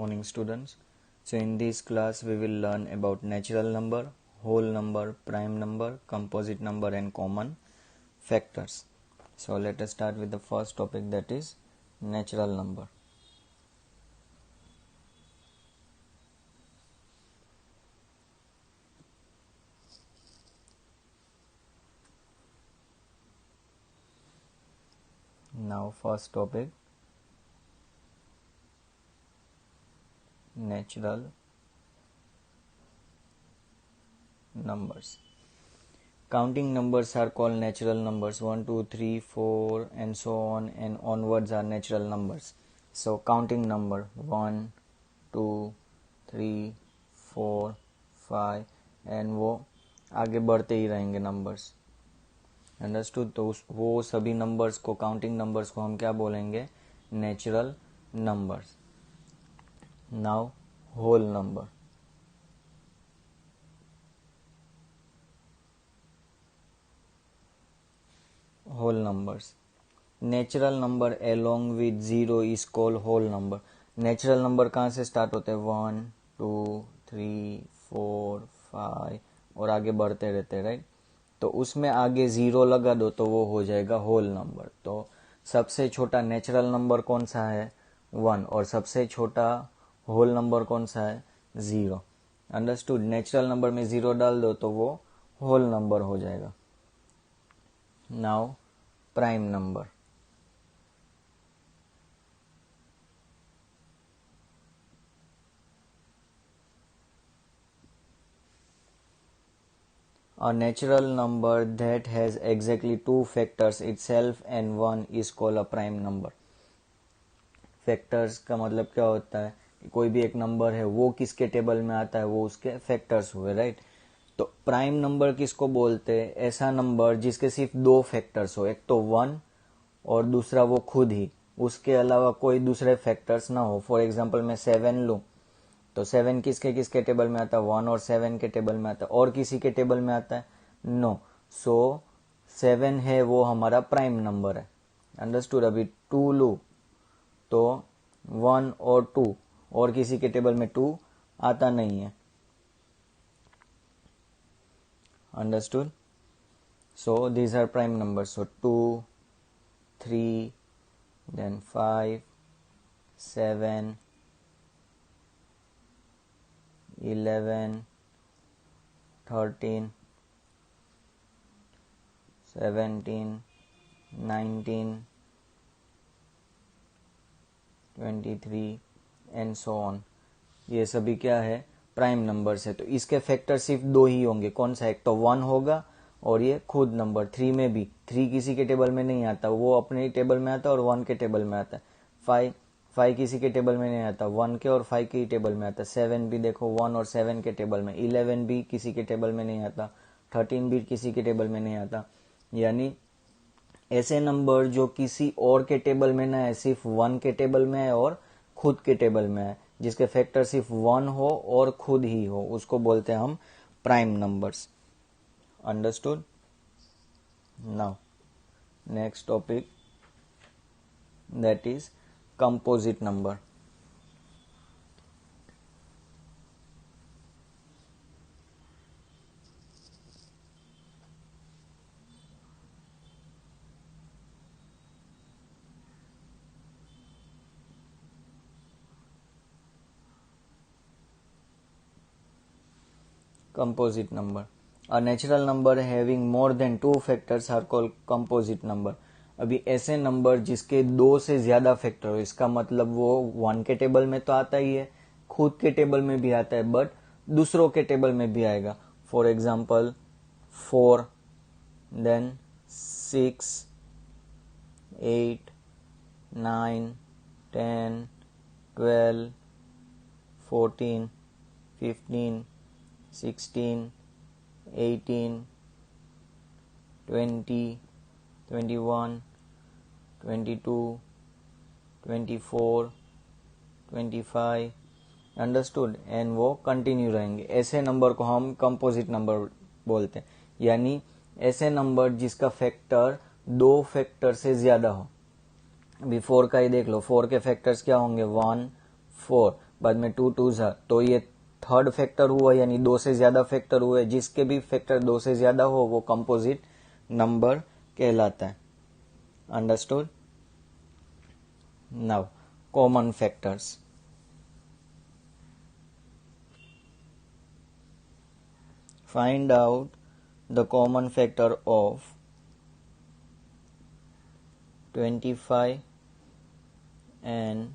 morning students. So in this class we will learn about natural number, whole number, prime number, composite number and common factors. So let us start with the first topic, that is natural number. Now first topic, natural numbers. Counting numbers are called natural numbers. 1, 2, 3, 4 and so on and onwards are natural numbers. So counting number 1, 2, 3, 4, 5 and वो आगे बढ़ते ही रहेंगे numbers. Understood. तो वो सभी numbers को, counting numbers को हम क्या बोलेंगे? Natural numbers. Now whole number. Whole numbers. Natural number along with zero is called whole number. Natural number कहाँ से स्टार्ट होते हैं? 1, 2, 3, 4, 5 और आगे बढ़ते रहते हैं, राइट. तो उसमें आगे जीरो लगा दो तो वो हो जाएगा होल नंबर. तो सबसे छोटा नेचुरल नंबर कौन सा है? 1. और सबसे छोटा होल नंबर कौन सा है? 0. अंडरस्टूड. नेचुरल नंबर में जीरो डाल दो तो वो होल नंबर हो जाएगा. Now prime number. A natural number that has exactly two factors itself and one is called a prime number. Factors का मतलब क्या होता है? कोई भी एक नंबर है, वो किसके टेबल में आता है? वो उसके फैक्टर्स हुए, राइट. तो प्राइम नंबर किसको बोलते हैं? ऐसा नंबर जिसके सिर्फ दो फैक्टर्स हो, एक तो 1 और दूसरा वो खुद ही, उसके अलावा कोई दूसरे फैक्टर्स ना हो. फॉर एग्जांपल मैं 7 लूं तो 7 किसके किसके टेबल में आता है? 1 और 7 के टेबल में आता है. और किसी के टेबल में आता है? नो. सो 7 है वो हमारा प्राइम नंबर है. अंडरस्टूड. अभी 2 लूं तो 1 और 2 और किसी के टेबल में 2 आता नहीं है. Understood. So these are prime numbers. So 2, 3, then 5, 7, 11, 13, 17, 19, 23 and so on. ये सभी क्या है? प्राइम नंबर्स है. तो इसके फैक्टर सिर्फ दो ही होंगे. कौन सा? एक तो 1 होगा और ये खुद नंबर. 3 में भी 3 किसी के टेबल में नहीं आता, वो अपने ही टेबल में आता है और 1 के टेबल में आता है. 5 किसी के टेबल में नहीं आता, 1 के और 5 के ही टेबल में आता है. 7 भी देखो 1 और 7 के टेबल में. 11 भी किसी के टेबल में नहीं आता, 13 भी किसी के टेबल में नहीं आता. यानी ऐसे नंबर जो किसी और के टेबल में ना है, सिर्फ 1 के टेबल में है और खुद के टेबल में है, जिसके फैक्टर सिर्फ 1 हो और खुद ही हो, उसको बोलते हैं हम prime numbers. Understood. Now next topic, that is composite number. Composite number. A natural number having more than two factors are called composite number. अभी ऐसे नंबर जिसके 2 से ज्यादा फैक्टर हो, इसका मतलब वो 1 के टेबल में तो आता ही है, खुद के टेबल में भी आता है, बट दूसरों के टेबल में भी आएगा. For example 4, then 6, 8, 9, 10, 12, 14, 15, 16, 18, 20, 21, 22, 24, 25. Understood. And वो कंटिन्यू रहेंगे. ऐसे नंबर को हम कंपोजिट नंबर बोलते हैं. यानी ऐसे नंबर जिसका फैक्टर 2 फैक्टर से ज्यादा हो. अभी 4 का ही देख लो. 4 के फैक्टर्स क्या होंगे? 1, 4. बाद में 2 2 जा, तो ये थर्ड फैक्टर हुआ, यानी 2 से ज्यादा फैक्टर हुए। जिसके भी फैक्टर 2 से ज्यादा हो वो कंपोजिट नंबर कहलाता है। Understood? Now common factors. Find out the common factor of 25 and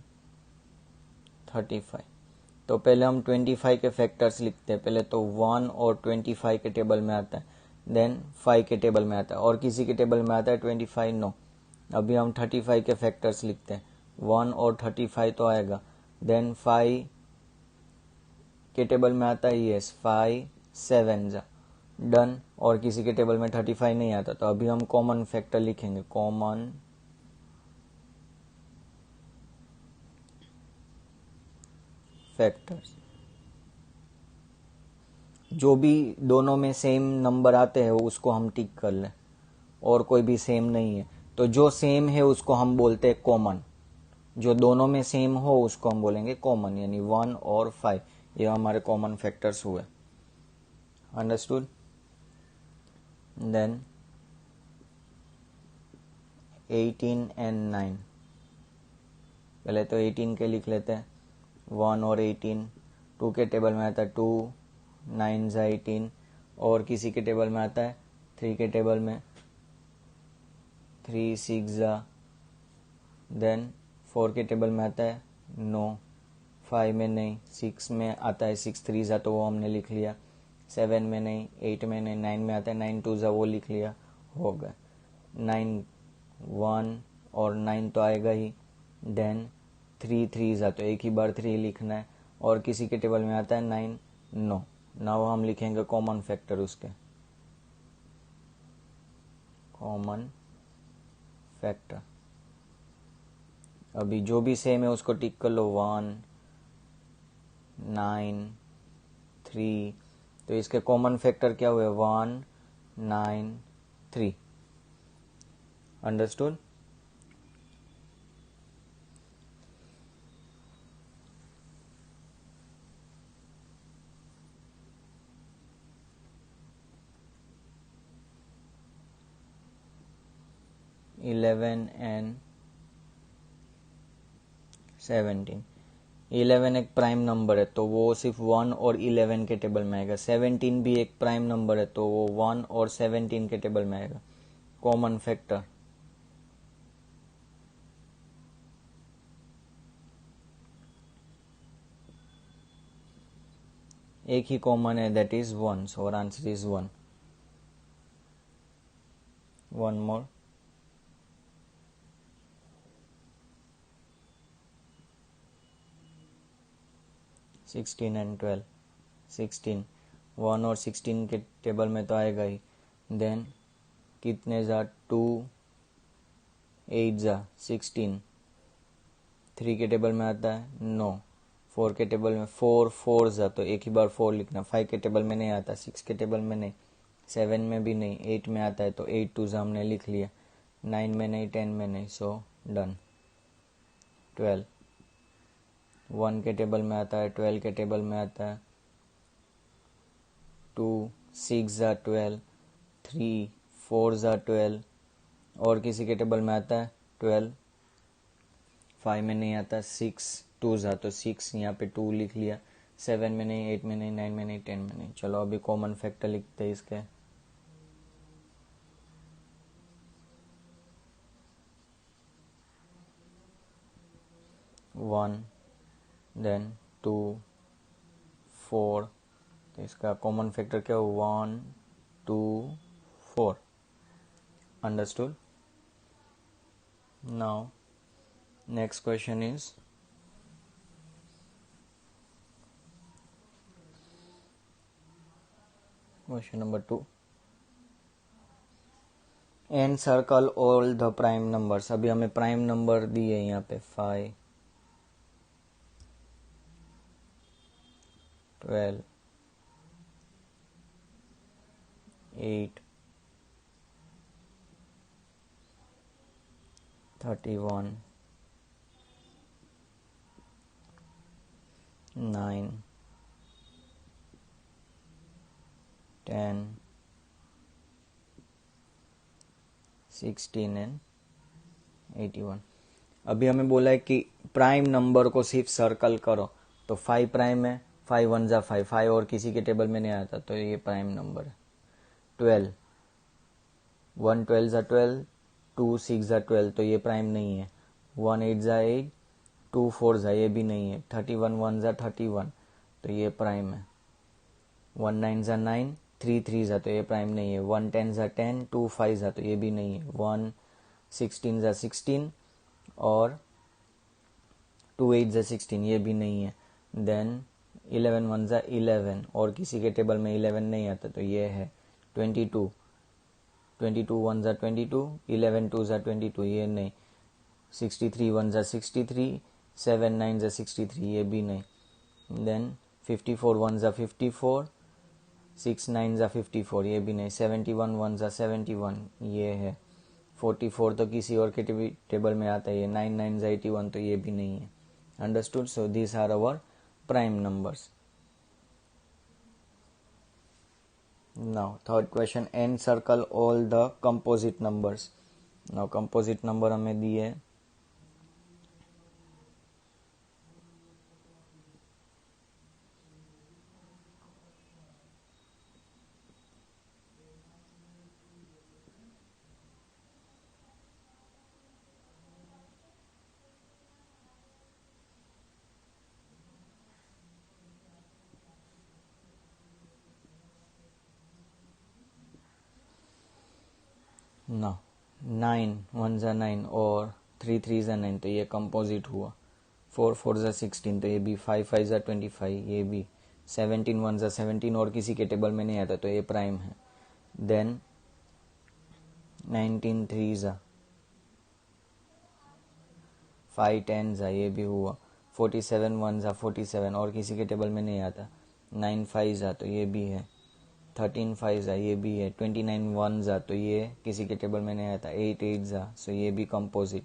35। तो पहले हम 25 के फैक्टर्स लिखते हैं। पहले तो 1 और 25 के टेबल में आता है, देन 5 के टेबल में आता है, और किसी के टेबल में आता है 25 नो। अभी हम 35 के फैक्टर्स लिखते हैं। 1 और 35 तो आएगा, देन 5 के टेबल में आता है यस 5 7 जा, डन। और किसी के टेबल में 35 नहीं आता, तो अभी हम कॉमन फैक्टर लिखेंगे। कॉमन फैक्टर्स, जो भी दोनों में सेम नंबर आते हैं उसको हम टिक कर लें, और कोई भी सेम नहीं है तो जो सेम है उसको हम बोलते हैं कॉमन। जो दोनों में सेम हो उसको हम बोलेंगे कॉमन, यानी 1 और 5, ये हमारे कॉमन फैक्टर्स हुए। अंडरस्टूड? Then 18 and 9। पहले तो 18 के लिख लेते हैं। 1 और 18, 2 के टेबल में आता है 2 9 जा 18, और किसी के टेबल में आता है 3 के टेबल में 3 6 जा, देन 4 के टेबल में आता है नो, 5 में नहीं, 6 में आता है 6 3 जा, तो वो हमने लिख लिया। 7 में नहीं, 8 में नहीं, 9 में आता है 9 2 जा, वो लिख लिया, हो गया। 9 1 और 9 तो आएगा ही, देन 3 3 जा, तो एक ही बार 3 लिखना है, और किसी के टेबल में आता है 9 नो। नाउ हम लिखेंगे कॉमन फैक्टर उसके। कॉमन फैक्टर, अभी जो भी सेम है उसको टिक कर लो। 1 9 3, तो इसके कॉमन फैक्टर क्या हुए? 1 9 3। अंडरस्टूड? Eleven and 17। 11 एक प्राइम नंबर है तो वो सिर्फ 1 और 11 के टेबल में आएगा। 17 भी एक प्राइम नंबर है तो वो 1 और 17 के टेबल में आएगा। कॉमन फैक्टर, एक ही कॉमन है, दैट इज 1, सो और answer is 1। One more. Sixteen and 12। 16, 1 और 16 के टेबल में तो आएगा ही, देन कितने जा? 2 8 जा 16, 3 के टेबल में आता है नो, 4 के टेबल में 4 4 जा, तो एक ही बार 4 लिखना। 5 के टेबल में नहीं आता, 6 के टेबल में नहीं, 7 में भी नहीं, 8 में आता है तो 8 2 जा हमने लिख लिया। 9 में नहीं, 10 में नहीं, सो डन। 12, 1 के टेबल में आता है, 12 के टेबल में आता है 2 6 जा 12, 3 4 जा 12, और किसी के टेबल में आता है 12। 5 में नहीं आता, 6 2 जा, तो 6 यहाँ पे 2 लिख लिया। 7 में नहीं, 8 में नहीं, 9 में नहीं, 10 में नहीं। चलो अभी कॉमन फैक्टर लिखते हैं इसके। 1, देन 2 4, तो इसका कॉमन फैक्टर क्या हो? 1 2 4। Understood? Now next question is question number 2। And circle all the prime numbers. अभी हमें प्राइम नंबर दिए यहाँ पे 5 12 8 31 9, 10, 16 एंड 81। अभी हमें बोला है कि प्राइम नंबर को सिर्फ सर्कल करो, तो 5 प्राइम है, 5 1 जा 5, 5 और किसी के टेबल में नहीं आता, तो ये प्राइम नंबर है। 12, 1 12 जा 12, 2 6 जा 12, तो ये प्राइम नहीं है। 1 8 जा 8, 2 4 जा, ये भी नहीं है। 31 1 जा 31, तो ये प्राइम है। 1 9 जा 9, 3 3 जा, तो ये प्राइम नहीं है। 1 10 जा 10, 2 5 जा, तो ये भी नहीं है। 1 16 जा 16 और 2 8 जा 16, ये भी नहीं है। देन 11 1 जा 11 और किसी के टेबल में 11 नहीं आता, तो ये है। 22 22 1 जा 22, 11 2 जा 22, ये नहीं। 63 1 जा 63, 7 9 जा 63, ये भी नहीं। देन 54 1 जा 54, 6 9 जा 54, ये भी नहीं। 71 1 जा 71, ये है। 44 तो किसी और के टेबल में आता है, ये 9 9 जा 81, तो ये भी नहीं है। Understood? So these are our prime numbers. Now third question, encircle all the composite numbers. Now composite number हमें दिए है ना 9 1 जा 9 और 3 3 जा 9, तो ये कंपोजिट हुआ। 4 4 जा 16, तो ये भी। 5 5 जा 25, ये भी। 17 1 जा 17 और किसी के टेबल में नहीं आता, तो ये प्राइम है। देन 19 3 जा 5 10 जा, ये भी हुआ। 47 1 जा 47 और किसी के टेबल में नहीं आता। 9 5 जा, तो ये भी है। 13 5 जा, ये भी है। 29 1 जा, तो ये किसी के टेबल में नहीं आता। 8 8 जा, सो ये भी कंपोजिट।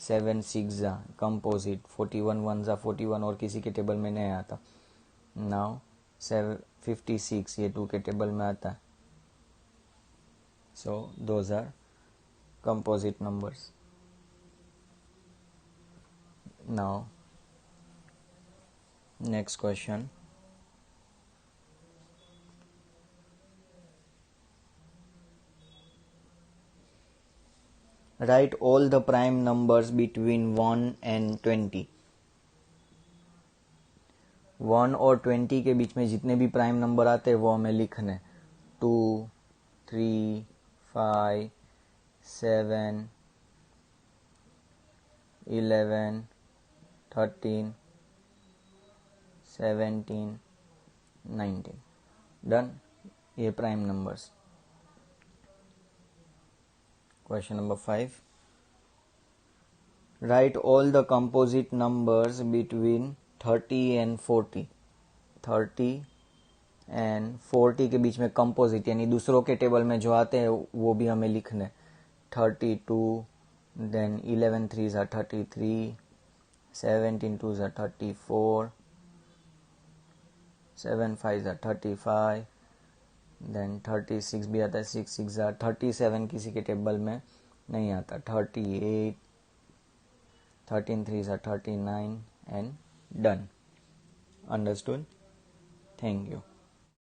7 6 जा कंपोजिट। 41 1 जा 41 और किसी के टेबल में नहीं आता। नाउ 56, ये 2 के टेबल में आता है। So those are composite numbers. Now next question, write all the prime numbers between 1 and 20. 1 और 20 के बीच में जितने भी प्राइम नंबर आते हैं वो हमें लिखने। 2 3 5 7 11 13 17 19. डन? ये prime numbers. Question number 5. Write all the composite numbers between 30 and 40. 30 and 40 के बीच में कंपोजिट यानी दूसरों के टेबल में जो आते हैं वो भी हमें लिखने. 32, then 11 3s are 33, 17 2s are 34, 7 5s are 35, then 36 भी आता है. 6 6 are 37, किसी के टेबल में नहीं आता. 38, 13 3s are 39 and done. Understood? Thank you.